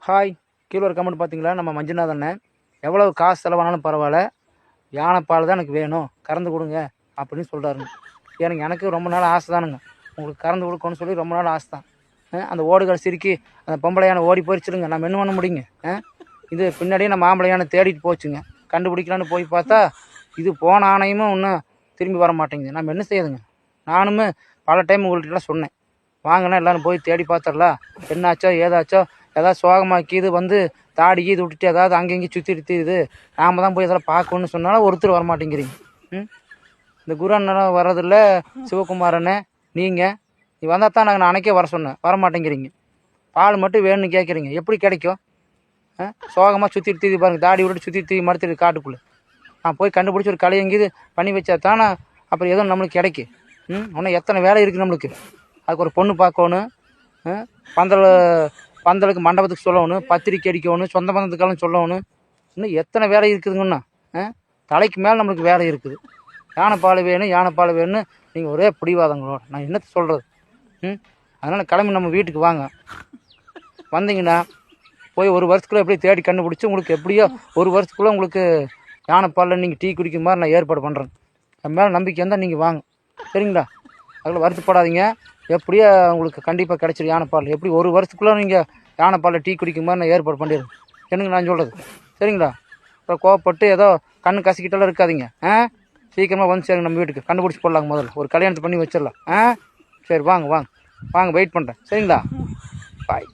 Hi, கீழே ஒரு comment பார்த்தீங்களா? நம்ம மஞ்சுநாதன் அண்ணன் எவ்வளோ காசு செலவானாலும் பரவாயில்ல, யானைப்பால் தான் எனக்கு வேணும், கறந்து கொடுங்க அப்படின்னு சொல்கிறாருங்க. எனக்கு ரொம்ப நாள் ஆசை தானுங்க, உங்களுக்கு கறந்து கொடுக்கணும்னு சொல்லி ரொம்ப நாள் ஆசை தான். அந்த ஓடுகள் சிரிக்கி அந்த பொம்பளை யானை ஓடி போயிடுச்சுடுங்க. நம்ம என்ன பண்ண முடியுங்க? இது பின்னாடியே நம்ம ஆம்பளை யானை தேடிட்டு போச்சுங்க. கண்டுபிடிக்கலான்னு போய் பார்த்தா இது போன ஆணையுமே இன்னும் திரும்பி வர மாட்டேங்குது. நம்ம என்ன செய்யுதுங்க? நானுமே பல டைம் உங்கள்கிட்டலாம் சொன்னேன், வாங்கினா எல்லோரும் போய் தேடி பார்த்துடலாம், என்னாச்சோ ஏதாச்சோ, ஏதாவது சோகமாக்கி இது வந்து தாடிக்கு இது விட்டுட்டு ஏதாவது அங்கங்கே சுற்றி இது நாம் தான் போய் இதெல்லாம் பார்க்கணுன்னு சொன்னாலும் ஒருத்தர் வரமாட்டேங்கிறீங்க. இந்த குரு அண்ணன் வர்றதில்ல, சிவகுமாரண்ணே நீங்கள் நீ வந்தால் தான் நாங்கள் அன்னைக்கே வர சொன்னேன், வரமாட்டேங்கிறீங்க. பால் மட்டும் வேணும்னு கேட்குறீங்க, எப்படி கிடைக்கும்? சோகமாக சுற்றிட்டு தீதி பாருங்கள், தாடி விட்டுட்டு சுற்றி தீதி மறுத்துட்டு காட்டுக்குள்ளே நான் போய் கண்டுபிடிச்சி ஒரு களை எங்கேயுது பண்ணி வச்சா தானே அப்புறம் எதுவும் நம்மளுக்கு கிடைக்கும். இன்னும் எத்தனை வேலை இருக்குது நம்மளுக்கு. அதுக்கு ஒரு பொண்ணு பார்க்கணும், பந்தலுக்கு மண்டபத்துக்கு சொல்லணும், பத்திரிக்கை அடிக்கணும், சொந்த பந்தத்துக்கெல்லாம் சொல்லணும், இன்னும் எத்தனை வேலை இருக்குதுங்கண்ணா. தலைக்கு மேலே நம்மளுக்கு வேலை இருக்குது. யானைப்பால் வேணும் யானைப்பால் வேணும்னு நீங்கள் ஒரே பிடிவாதங்களோட நான் என்னத்தை சொல்கிறது? அதனால் கிளம்பி நம்ம வீட்டுக்கு வாங்க. வந்தீங்கன்னா போய் ஒரு வருஷத்துக்குள்ளே எப்படியும் தேடி கண்டுபிடிச்சி உங்களுக்கு எப்படியோ ஒரு வருஷத்துக்குள்ளே உங்களுக்கு யானைப்பாலில் நீங்கள் டீ குடிக்கிற மாதிரி நான் ஏற்பாடு பண்ணுறேன். என் மேலே நம்பிக்கை இருந்தால் நீங்கள் வாங்க, சரிங்களா? அதில் வருத்தப்படாதீங்க, எப்படியோ உங்களுக்கு கண்டிப்பாக கிடச்சிடும் யானைப்பால். எப்படி ஒரு வருஷத்துக்குள்ளே நீங்கள் யானைப்பாலில் டீ குடிக்கிற மாதிரி நான் ஏற்பாடு பண்ணிடுறேன். என்னங்க நான் சொல்கிறது, சரிங்களா? அப்புறம் கோவப்பட்டு ஏதோ கண்ணு கசிக்கிட்டெல்லாம் இருக்காதீங்க. சீக்கிரமாக வந்து சேருங்க, நம்ம வீட்டுக்கு கண்டுபிடிச்சி போடலாங்க. முதல்ல ஒரு கல்யாணத்தை பண்ணி வச்சிடலாம். சரி வாங்க வாங்க வாங்க, வெயிட் பண்ணுறேன், சரிங்களா? பாய்.